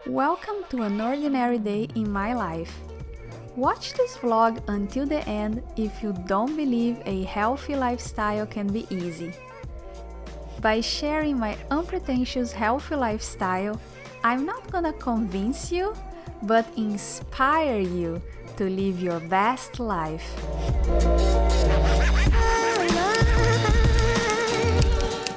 Welcome to an ordinary day in my life. Watch this vlog until the end if you don't believe a healthy lifestyle can be easy. By sharing my unpretentious healthy lifestyle, I'm not gonna convince you, but inspire you to live your best life.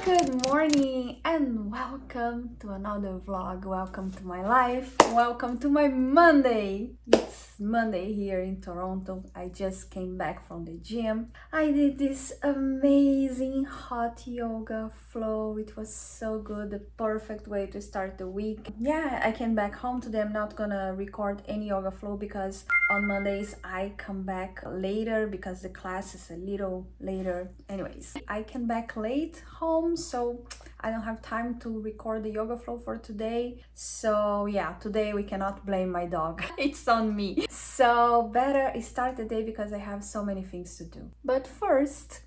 Good morning and welcome to another vlog. Welcome to my life. Welcome to my Monday. It's Monday here in Toronto. I just came back from the gym. I did this amazing hot yoga flow. It was so good, the perfect way to start the week. Yeah, I came back home today. I'm not gonna record any yoga flow because on Mondays I come back later because the class is a little later. Anyways, I came back late home, so I don't have time to record the yoga flow for today. So yeah, today we cannot blame my dog. It's on me. So better start the day because I have so many things to do. But first,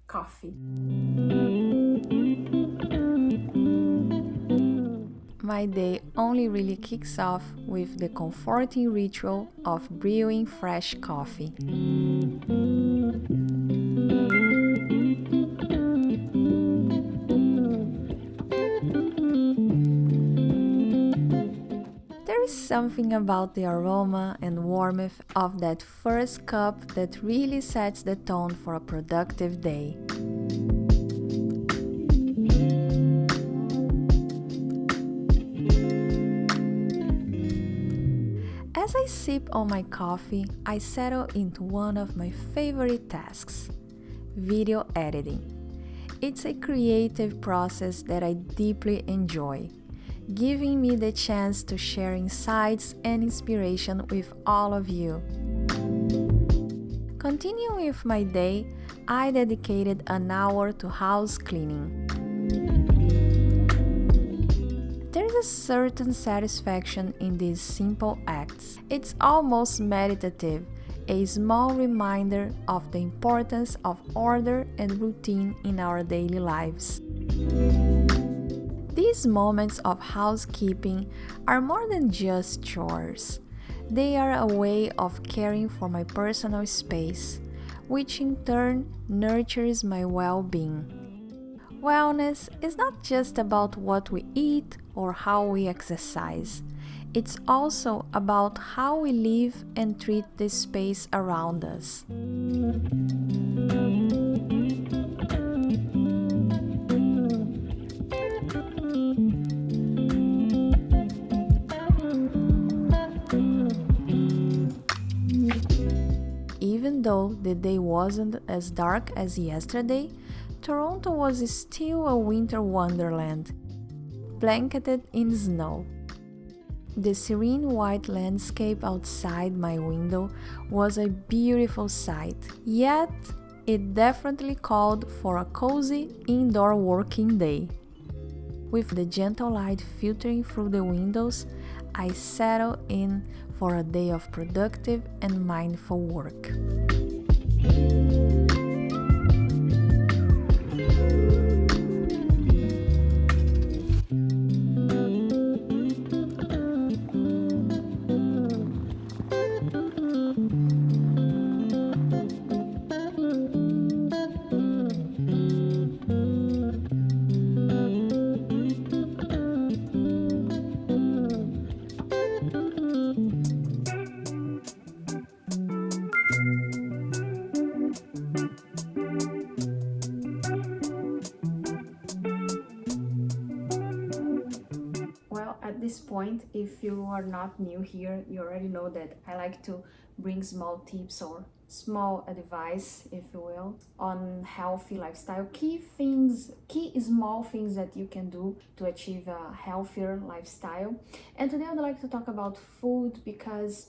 coffee. My day only really kicks off with the comforting ritual of brewing fresh coffee. There is something about the aroma and warmth of that first cup that really sets the tone for a productive day. As I sip on my coffee, I settle into one of my favorite tasks: video editing. It's a creative process that I deeply enjoy, giving me the chance to share insights and inspiration with all of you. Continuing with my day, I dedicated an hour to house cleaning. There's a certain satisfaction in these simple acts. It's almost meditative, a small reminder of the importance of order and routine in our daily lives. These moments of housekeeping are more than just chores. They are a way of caring for my personal space, which in turn nurtures my well-being. Wellness is not just about what we eat or how we exercise. It's also about how we live and treat the space around us. Even though the day wasn't as dark as yesterday, Toronto was still a winter wonderland, blanketed in snow. The serene white landscape outside my window was a beautiful sight, yet it definitely called for a cozy indoor working day. With the gentle light filtering through the windows, I settle in for a day of productive and mindful work. At this point, if you are not new here, you already know that I like to bring small tips or small advice, if you will, on healthy lifestyle, key small things that you can do to achieve a healthier lifestyle. And today I'd like to talk about food because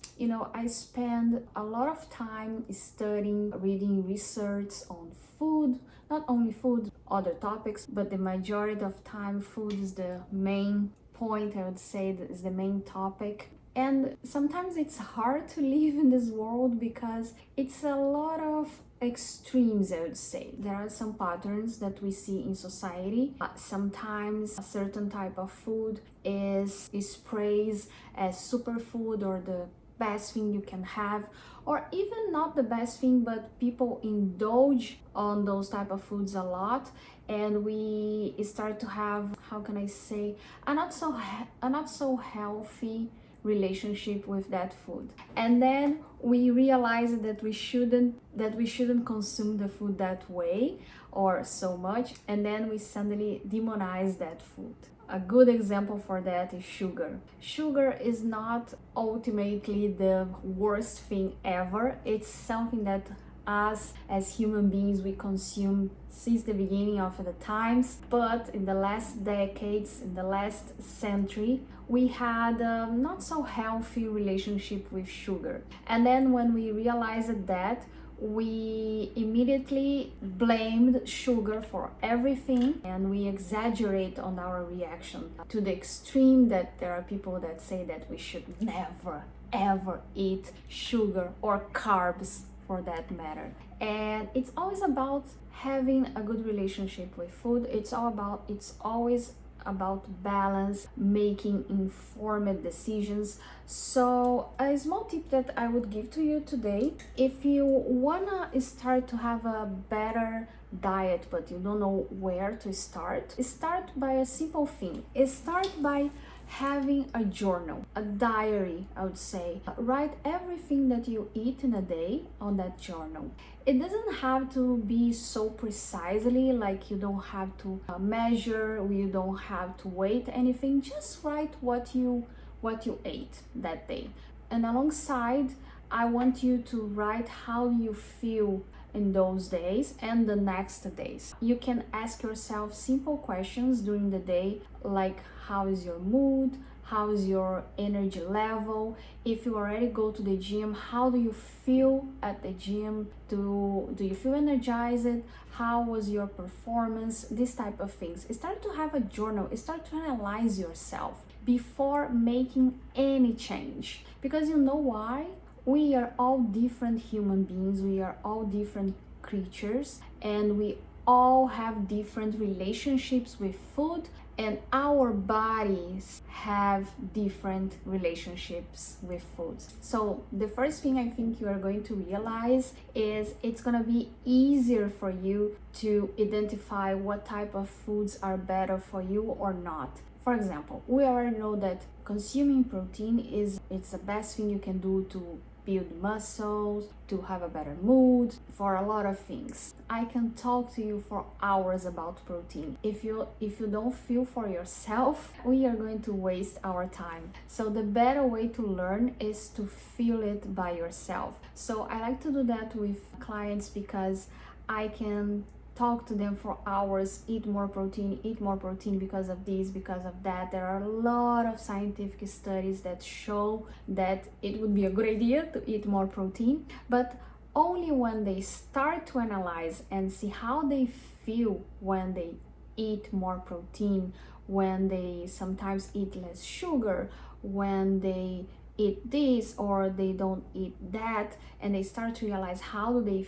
I spend a lot of time studying, reading research on food, not only food, other topics, but the majority of time food is the main point, I would say, that is the main topic And sometimes it's hard to live in this world because it's a lot of extremes, I would say. There are some patterns that we see in society. Sometimes a certain type of food is praised as superfood or the best thing you can have, or even not the best thing, but people indulge on those type of foods a lot, and we start to have, how can I say, a not so healthy relationship with that food. And then we realize that we shouldn't consume the food that way or so much, and then we suddenly demonize that food. A good example for that is sugar. Sugar is not ultimately the worst thing ever. It's something that us as human beings we consume since the beginning of the times, but in the last decades, in the last century, we had a not so healthy relationship with sugar. And then when we realized that, we immediately blamed sugar for everything, and we exaggerate on our reaction to the extreme that there are people that say that we should never ever eat sugar or carbs for that matter. And it's always about having a good relationship with food. It's always about balance, making informed decisions. So a small tip that I would give to you today, if you wanna start to have a better diet but you don't know where to start by a simple thing. Start by having a journal, a diary, I would say. Write everything that you eat in a day on that journal. It doesn't have to be so precisely, like you don't have to measure, you don't have to weight anything. Just write what you ate that day. And alongside, I want you to write how you feel in those days and the next days. You can ask yourself simple questions during the day, like how is your mood? How is your energy level? If you already go to the gym, how do you feel at the gym? Do you feel energized? How was your performance? This type of things. Start to have a journal. Start to analyze yourself before making any change. Because you know why? We are all different human beings. We are all different creatures, and we all have different relationships with food, and our bodies have different relationships with food. So the first thing I think you are going to realize is it's gonna be easier for you to identify what type of foods are better for you or not. For example, we already know that consuming protein it's the best thing you can do to build muscles, to have a better mood, for a lot of things. I can talk to you for hours about protein. If you don't feel for yourself, we are going to waste our time. So the better way to learn is to feel it by yourself. So I like to do that with clients because I can talk to them for hours, eat more protein because of this, because of that. There are a lot of scientific studies that show that it would be a good idea to eat more protein, but only when they start to analyze and see how they feel when they eat more protein, when they sometimes eat less sugar, when they eat this or they don't eat that, and they start to realize how they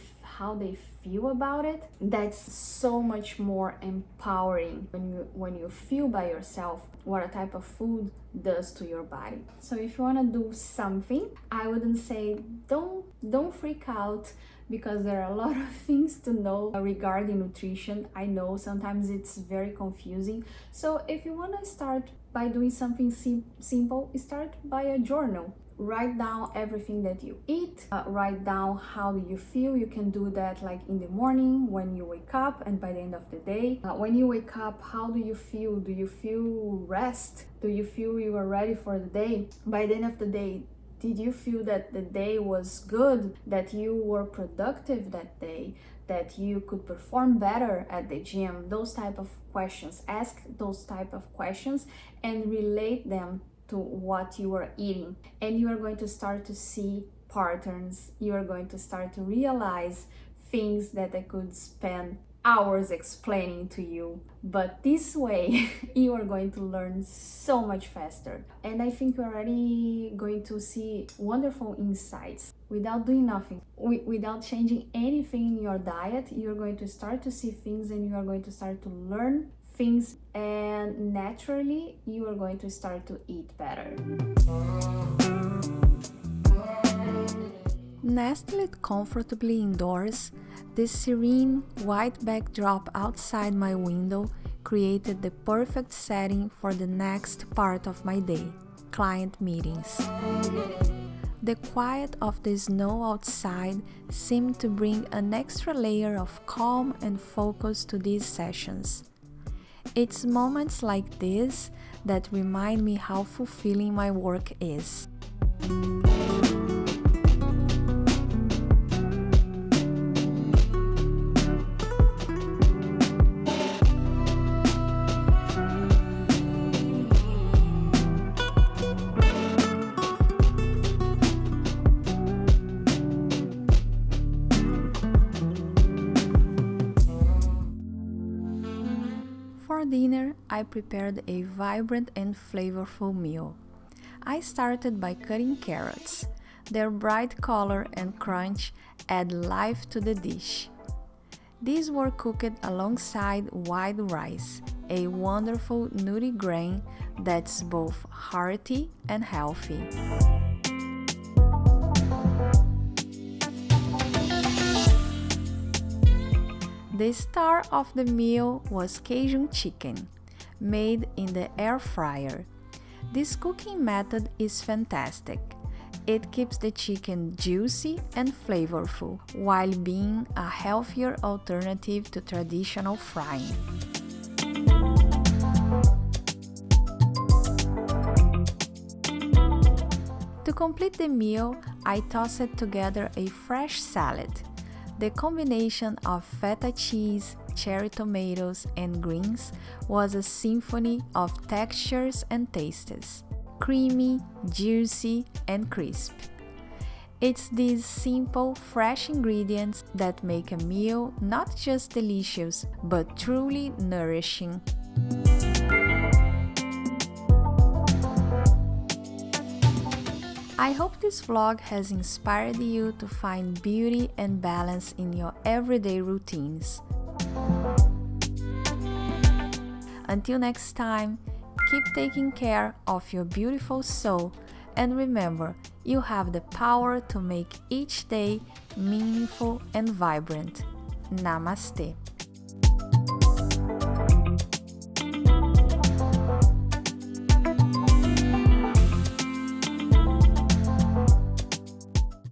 feel about it. That's so much more empowering when you feel by yourself what a type of food does to your body. So if you want to do something, I wouldn't say don't freak out, because there are a lot of things to know regarding nutrition. I know sometimes it's very confusing. So if you want to start by doing something simple, start by a journal. Write down everything that you eat, write down how do you feel. You can do that like in the morning when you wake up, and by the end of the day. When you wake up, how do you feel? Do you feel rest? Do you feel you are ready for the day? By the end of the day, did you feel that the day was good, that you were productive that day, that you could perform better at the gym? Those type of questions. Ask those type of questions and relate them to what you are eating, and you are going to start to see patterns. You are going to start to realize things that I could spend hours explaining to you, but this way you are going to learn so much faster. And I think you're already going to see wonderful insights without doing nothing, without changing anything in your diet. You're going to start to see things and you are going to start to learn things, and naturally you are going to start to eat better. Nestled comfortably indoors, this serene white backdrop outside my window created the perfect setting for the next part of my day, client meetings. The quiet of the snow outside seemed to bring an extra layer of calm and focus to these sessions. It's moments like this that remind me how fulfilling my work is. For dinner, I prepared a vibrant and flavorful meal. I started by cutting carrots. Their bright color and crunch add life to the dish. These were cooked alongside white rice, a wonderful nutty grain that's both hearty and healthy. The star of the meal was Cajun chicken, made in the air fryer. This cooking method is fantastic. It keeps the chicken juicy and flavorful while being a healthier alternative to traditional frying. To complete the meal, I tossed together a fresh salad. The combination of feta cheese, cherry tomatoes, and greens was a symphony of textures and tastes, creamy, juicy, and crisp. It's these simple, fresh ingredients that make a meal not just delicious, but truly nourishing. I hope this vlog has inspired you to find beauty and balance in your everyday routines. Until next time, keep taking care of your beautiful soul, and remember, you have the power to make each day meaningful and vibrant. Namaste.